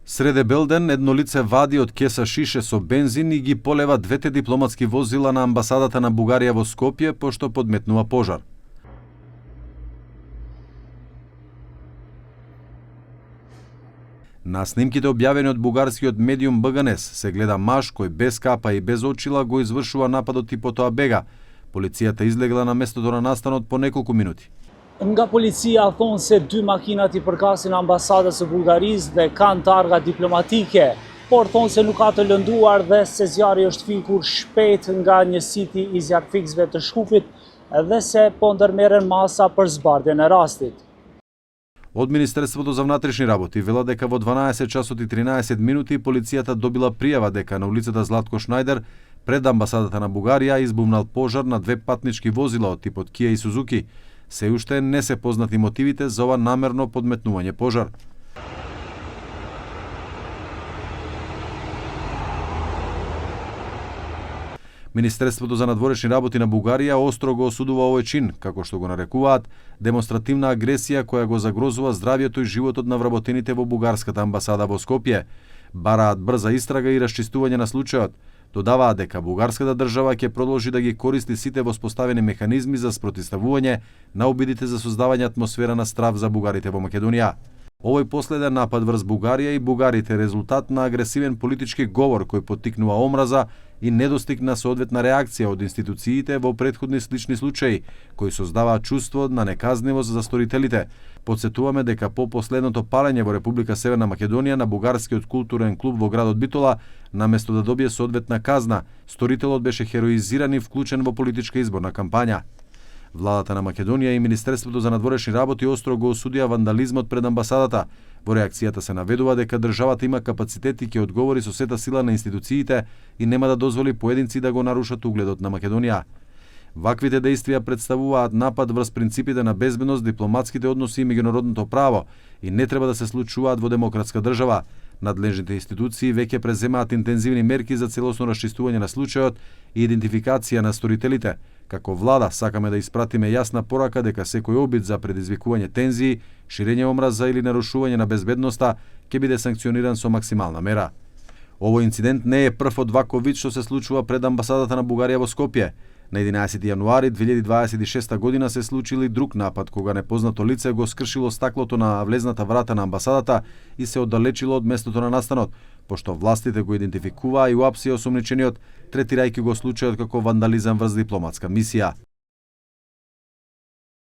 Среде белден, едно лице вади од кеса шише со бензин и ги полева двете дипломатски возила на амбасадата на Бугарија во Скопје, пошто подметнува пожар. На снимките објавени од бугарскиот медиум БГНЕС се гледа маж кој без капа и без очила го извршува нападот и потоа бега. Полицијата излегла на местото на настанот по неколку минути. Nga policia thonë se dy makinat i përkasin ambasadës së Bugarisë dhe kanë targa diplomatike, por thonë se nuk ka të lënduar dhe se zjarri është fikur shpejt nga një siti i zjarfikësve të Shkupit dhe se po ndërmerren masa për zbardhjen e rastit. Од Министерството за внатрешни работи вела дека во 12 часот и 13 минути полицијата добила пријава дека на улицата Златко Шнајдер пред амбасадата на Бугарија избумнал пожар на две патнички возила од типот Kia и Suzuki. Се уште не се познати мотивите за ова намерно подметнување пожар. Министерството за надворешни работи на Бугарија остро го осудува овој чин, како што го нарекуваат, демонстративна агресија која го загрозува здравјето и животот на вработените во бугарската амбасада во Скопје. Бараат брза истрага и расчистување на случајот. Додаваат дека бугарската држава ќе продолжи да ги користи сите воспоставени механизми за спротивставување на обидите за создавање атмосфера на страв за бугарите во Македонија. Овој последен напад врз Бугарија и бугарите е резултат на агресивен политички говор кој поттикнува омраза и недостиг на соодветна реакција од институциите во претходни слични случаи, кои создаваат чувство на неказнивост за сторителите. Подсетуваме дека по последното палење во Република Северна Македонија на бугарскиот културен клуб во градот Битола, наместо да добие соодветна казна, сторителот беше хероизиран и вклучен во политичка изборна кампања. Владата на Македонија и Министерството за надворешни работи остро го осудија вандализмот пред амбасадата. Во реакцијата се наведува дека државата има капацитет и ќе одговори со сета сила на институциите и нема да дозволи поединци да го нарушат угледот на Македонија. Ваквите дејствија представуваат напад врз принципите на безбедност, дипломатските односи и меѓународното право и не треба да се случуваат во демократска држава. Надлежните институции веќе преземаат интензивни мерки за целосно расчистување на случајот и идентификација на сторителите. Како влада сакаме да испратиме јасна порака дека секој обид за предизвикување тензии, ширење омраза или нарушување на безбедноста ќе биде санкциониран со максимална мера. Овој инцидент не е прв од ваков вид што се случува пред амбасадата на Бугарија во Скопје. На 11 јануари 2026 година се случил и друг напад кога непознато лице го скршило стаклото на влезната врата на амбасадата и се оддалечило од местото на настанот, пошто властите го идентификуваа и уапсија осомничениот, третирајќи го случајот како вандализам врз дипломатска мисија.